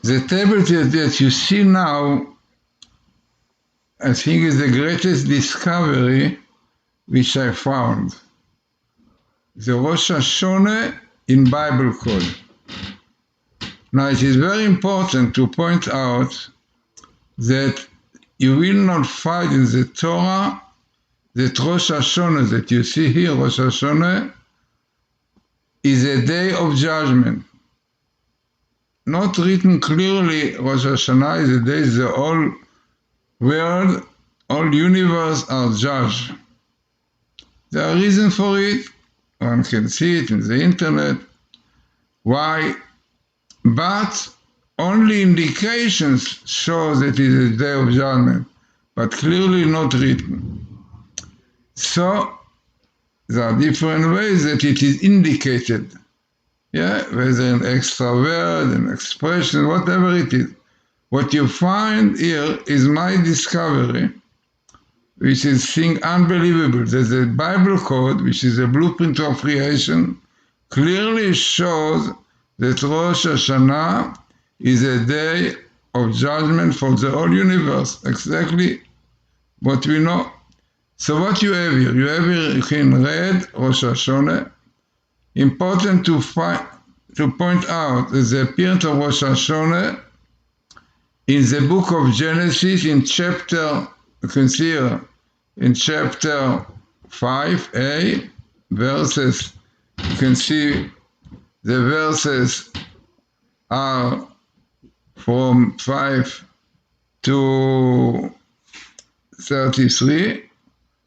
The table that you see now, I think, is the greatest discovery which I found. The Rosh Hashana in Bible code. Now it is very important to point out that you will not find in the Torah that Rosh Hashana that you see here, Rosh Hashana, is a day of judgment. Not written clearly, Rosh Hashanah is a day the whole world, all universe are judged. There are reasons for it. One can see it in the internet. Why? But only indications show that it is a day of judgment, but clearly not written. So there are different ways that it is indicated. Yeah, whether an extra word, an expression, whatever it is. What you find here is my discovery, which is thing unbelievable, that the Bible code, which is a blueprint of creation, clearly shows that Rosh Hashanah is a day of judgment for the whole universe, exactly what we know. So what you have here? You can read Rosh Hashanah. Important to point out that the appearance of Rosh Hashanah in the book of Genesis in chapter, you can see here, in chapter 5a, verses, you can see the verses are from 5 to 33,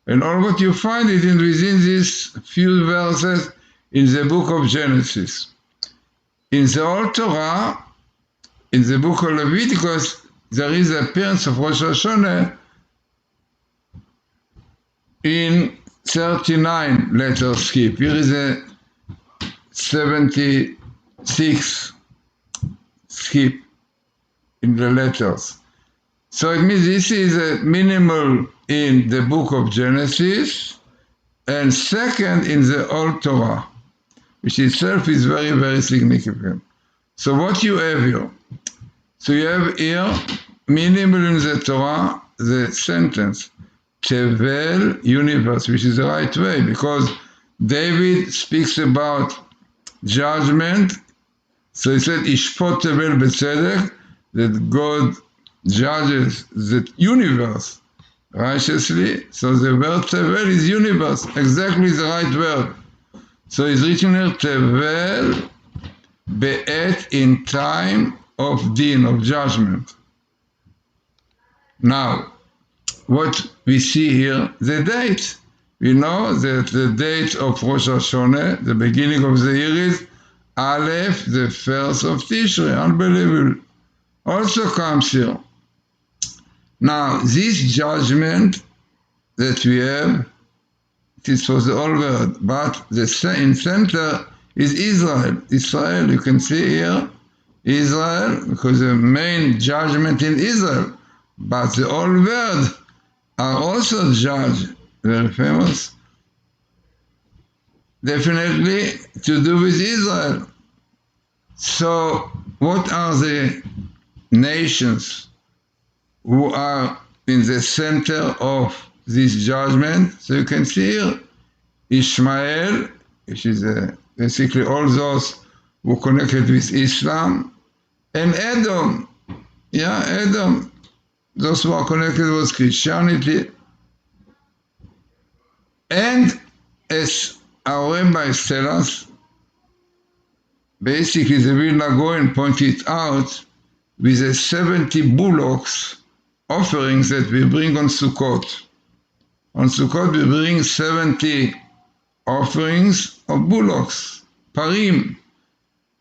and all what you find is within these few verses in the book of Genesis. In the Old Torah, in the book of Leviticus, there is the appearance of Rosh Hashanah in 39 letter skip. Here is a 76 skip in the letters. So it means this is a minimal in the book of Genesis and second in the Old Torah, which itself is very, very significant. So what you have here? So you have here, minimal in the Torah, the sentence, Tevel universe, which is the right way, because David speaks about judgment. So he said, Ishpot Tevel B'tzedek, that God judges the universe righteously. So the word Tevel is universe, exactly the right word. So it's written here, Tevel Be'et, in time of din, of judgment. Now, what we see here, the date. We know that the date of Rosh Hashanah, the beginning of the year, is Aleph, the first of Tishrei. Unbelievable. Also comes here. Now, this judgment that we have, it is for the whole world, but in center is Israel, you can see here, Israel, because the main judgment in Israel, but the whole world are also judged, very famous, definitely to do with Israel. So what are the nations who are in the center of this judgment? So you can see here, Ishmael, which is basically all those who connected with Islam, and Edom, Edom, those who are connected with Christianity. And as our rabbis tell us, basically the Vilna Gaon pointed out, with the 70 bullocks offerings that we bring on Sukkot. On Sukkot we bring 70 offerings of bullocks, parim,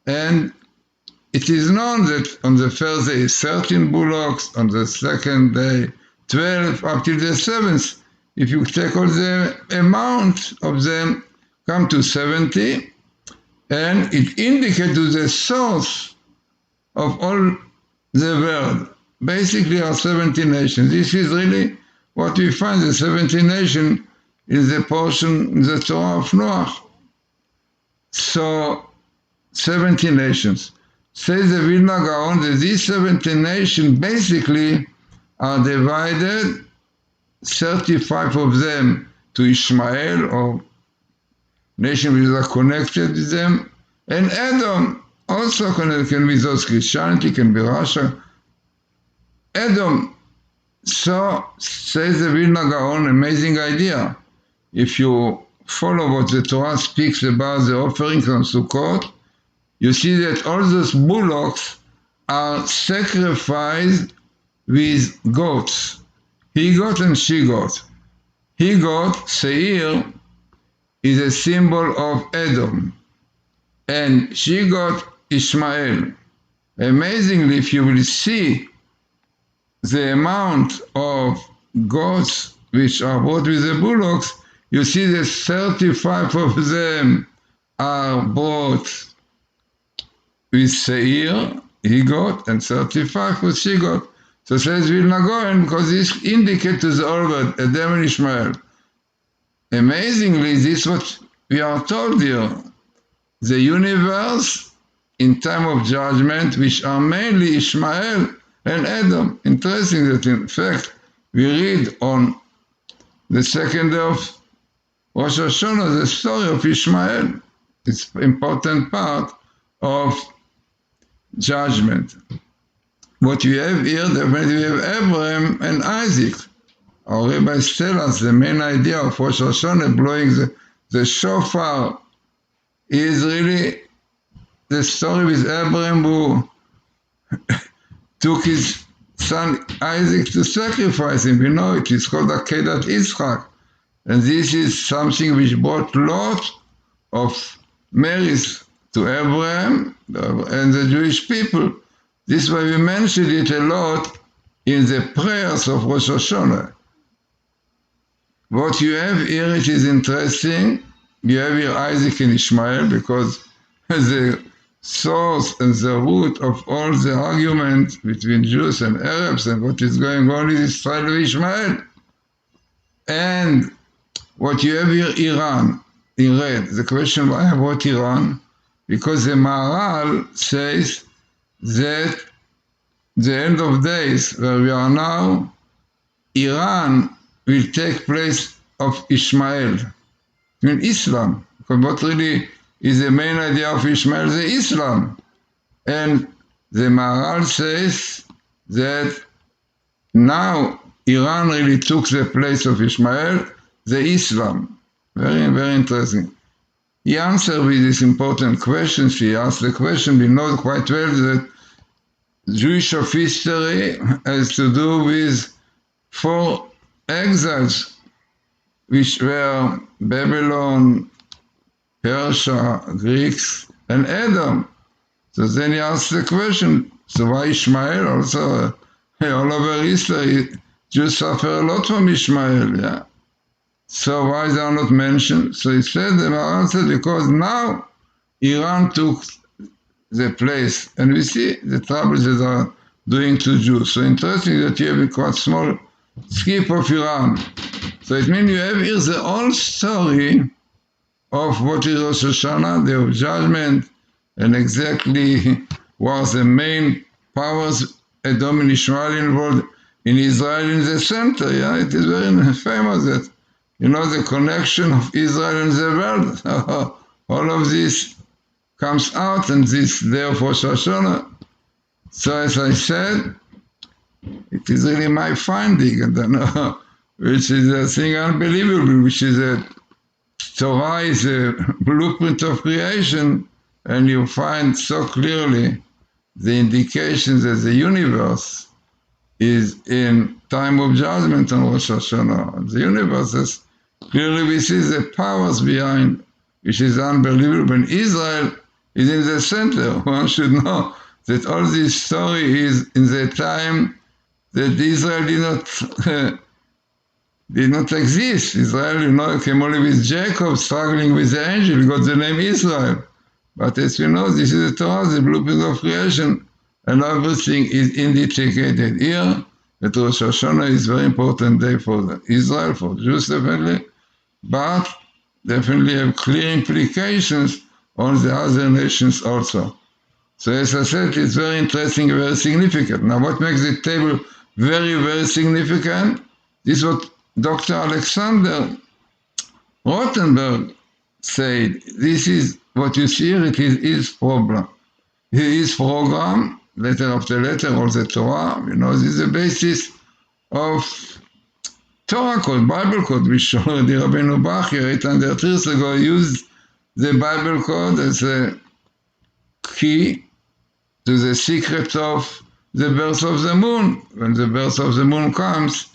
and it is known that on the first day 13 bullocks, on the second day 12, up till the 7th. If you take all the amount of them, come to 70, and it indicates to the source of all the world. Basically are 70 nations. This is really what we find, the 70 nations in the portion in the Torah of Noah. So 70 nations. says the Vilna Gaon that these 17 nations basically are divided, 35 of them to Ishmael, or nations which are connected with them, and Edom also can be those Christianity, can be Russia. Edom, so says the Vilna Gaon, amazing idea. If you follow what the Torah speaks about the offerings on Sukkot, you see that all those bullocks are sacrificed with goats, he goat and she goat. He goat, Seir, is a symbol of Edom, and she goat, Ishmael. Amazingly, if you will see the amount of goats which are brought with the bullocks, you see that 35 of them are brought with Seir, he got, and 35 with she got. So says Vilna Gaon, because this indicates to the whole world, Edom and Ishmael. Amazingly, this is what we are told here. The universe in time of judgment, which are mainly Ishmael and Edom. Interesting that in fact, we read on the second day of Rosh Hashana the story of Ishmael. It's an important part of judgment. What we have here, definitely we have Abraham and Isaac. Our rabbis tell us the main idea of Rosh Hashanah, blowing the shofar, is really the story with Abraham who took his son Isaac to sacrifice him. We know it, it's called Akedat Yitzchak. And this is something which brought lot of merits to Abraham and the Jewish people. This is why we mentioned it a lot in the prayers of Rosh Hashanah. What you have here, it is interesting. You have here Isaac and Ishmael, because the source and the root of all the arguments between Jews and Arabs and what is going on is Israel and Ishmael. And what you have here, Iran, in red. The question why I brought Iran, because the Maharal says that the end of days where we are now, Iran will take place of Ishmael, in Islam. Because what really is the main idea of Ishmael, the Islam. And the Maharal says that now Iran really took the place of Ishmael, the Islam. Very, very interesting. He answered with these important questions. He asked the question, we know quite well that Jewish of history has to do with 4 exiles, which were Babylon, Persia, Greeks, and Edom. So then he asked the question, so why Ishmael? Also, all over history, Jews suffer a lot from Ishmael, yeah. So why they are not mentioned? So he said, the Maharal said, because now Iran took the place, and we see the troubles that are doing to Jews. So interesting that you have a quite small skip of Iran. So it means you have here the whole story of what is Rosh Hashanah, the day of judgment, and exactly was the main powers, Edom and Ishmael involved in Israel in the center. Yeah, it is very famous that, you know, the connection of Israel and the world. All of this comes out in this day of Rosh Hashanah. So as I said, it is really my finding, I don't know, which is a thing unbelievable, which is that Torah is a blueprint of creation, and you find so clearly the indications that the universe is in time of judgment on Rosh Hashanah. The universe is clearly we see the powers behind, which is unbelievable. And Israel is in the center. One should know that all this story is in the time that Israel did not exist. Israel, you know, came only with Jacob struggling with the angel, got the name Israel. But as you know, this is the Torah, the blueprint of creation, and everything is indicated here. That Rosh Hashanah is a very important day for Israel, for Jews definitely, but definitely have clear implications on the other nations also. So as I said, it's very interesting, very significant. Now what makes the table very, very significant? This is what Dr. Alexander Rothenberg said. This is what you see here, it is his problem. His program, letter after letter, all the Torah, this is the basis of Torah code, Bible code, which already Rabbeinu Bachya 800 years ago used the Bible code as a key to the secret of the birth of the moon. When the birth of the moon comes,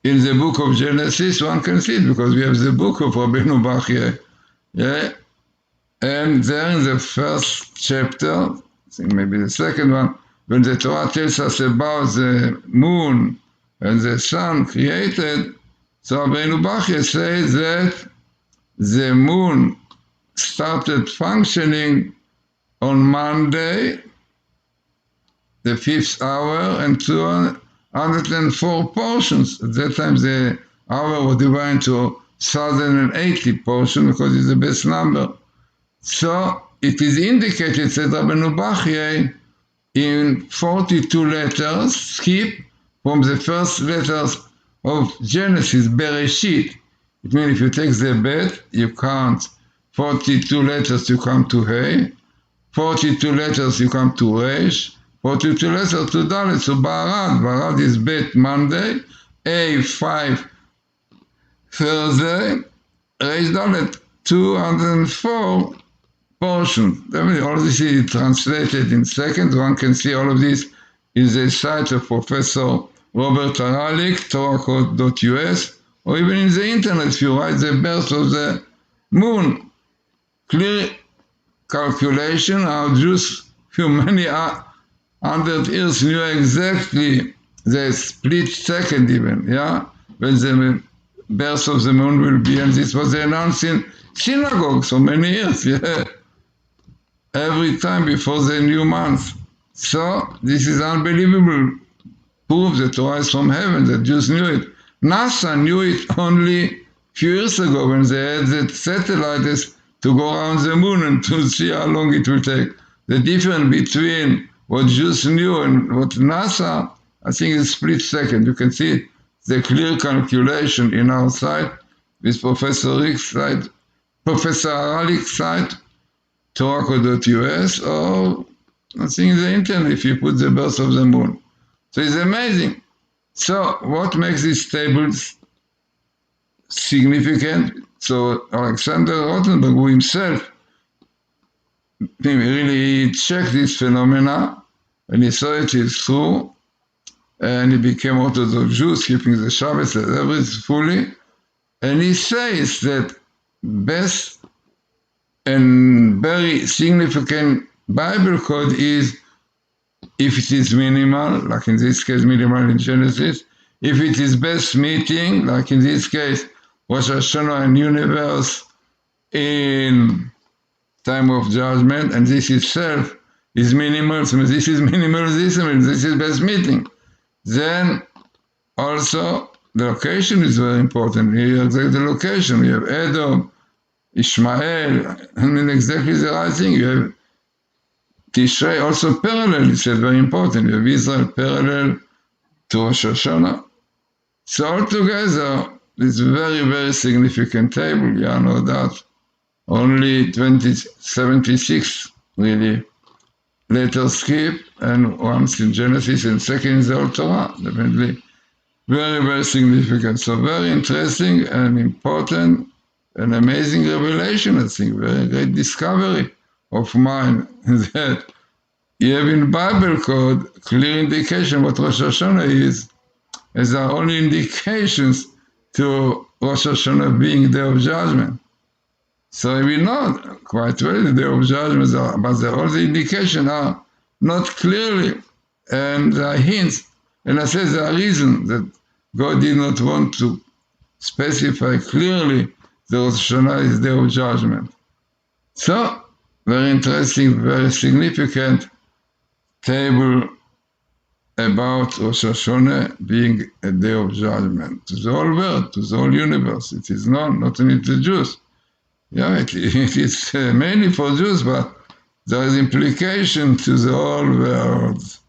in the book of Genesis, one can see it because we have the book of Rabbeinu Bachya. Yeah? And there in the first chapter, I think maybe the second one, when the Torah tells us about the moon and the sun created, so Rabbeinu Bachya says that the moon started functioning on Monday, the 5th hour, and 204 portions. At that time, the hour was divided into 1,080 portions because it's the best number. So it is indicated, said Rabbeinu Bachya, in 42 letters, skip from the first letters of Genesis, Bereshit. It means if you take the bet, you count 42 letters, you come to Hey, 42 letters, you come to Resh, 42 letters to Dalet, so Barad. Barad is bet Monday, A 5 Thursday, Resh Dalet 204 portions. All this is translated in seconds. One can see all of this in the site of Professor Robert Haralik, torahcode.us, or even in the internet if you write the birth of the moon. Clear calculation, how Jews for many 100 years knew exactly the split second even, when the birth of the moon will be, and this was announced in synagogues for many years, every time before the new month. So this is unbelievable proof that Torah is from heaven, that Jews knew it. NASA knew it only a few years ago when they had the satellites to go around the moon and to see how long it will take. The difference between what Jews knew and what NASA, I think, is split second. You can see the clear calculation in our site with Professor Haralik's site, torahcode.us, or I think the internet if you put the birth of the moon. So it's amazing. So what makes these tables significant? So Alexander Rothenberg, who himself really checked this phenomena, and he saw it is true, and he became Orthodox Jew, keeping the Shabbat, everything fully, and he says that best and very significant Bible code is if it is minimal, like in this case minimal in Genesis, if it is best meeting, like in this case Rosh Hashana and universe in time of judgment, and this itself is minimal, so this is minimalism, this is best meeting. Then also the location is very important. Here exactly the location. We have Edom, Ishmael, exactly the right thing. You have Tishrei also parallel, it's very important. You have Israel parallel to Rosh Hashanah. So altogether, it's very, very significant table, no doubt. Only 76 really letters skip, and once in Genesis and second in the Old Torah, definitely very, very significant. So very interesting and important, an amazing revelation, I think, very great discovery of mine that you have in Bible code clear indication what Rosh Hashanah is, as there are only indications to Rosh Hashanah being Day of Judgment. So we know quite well the Day of Judgment, but all the indications are not clearly, and there are hints, and I say there are reasons that God did not want to specify clearly that Rosh Hashanah is Day of Judgment. So, very interesting, very significant table about Rosh Hashanah being a day of judgment to the whole world, to the whole universe. It is known, not only to Jews. It is mainly for Jews, but there is implication to the whole world.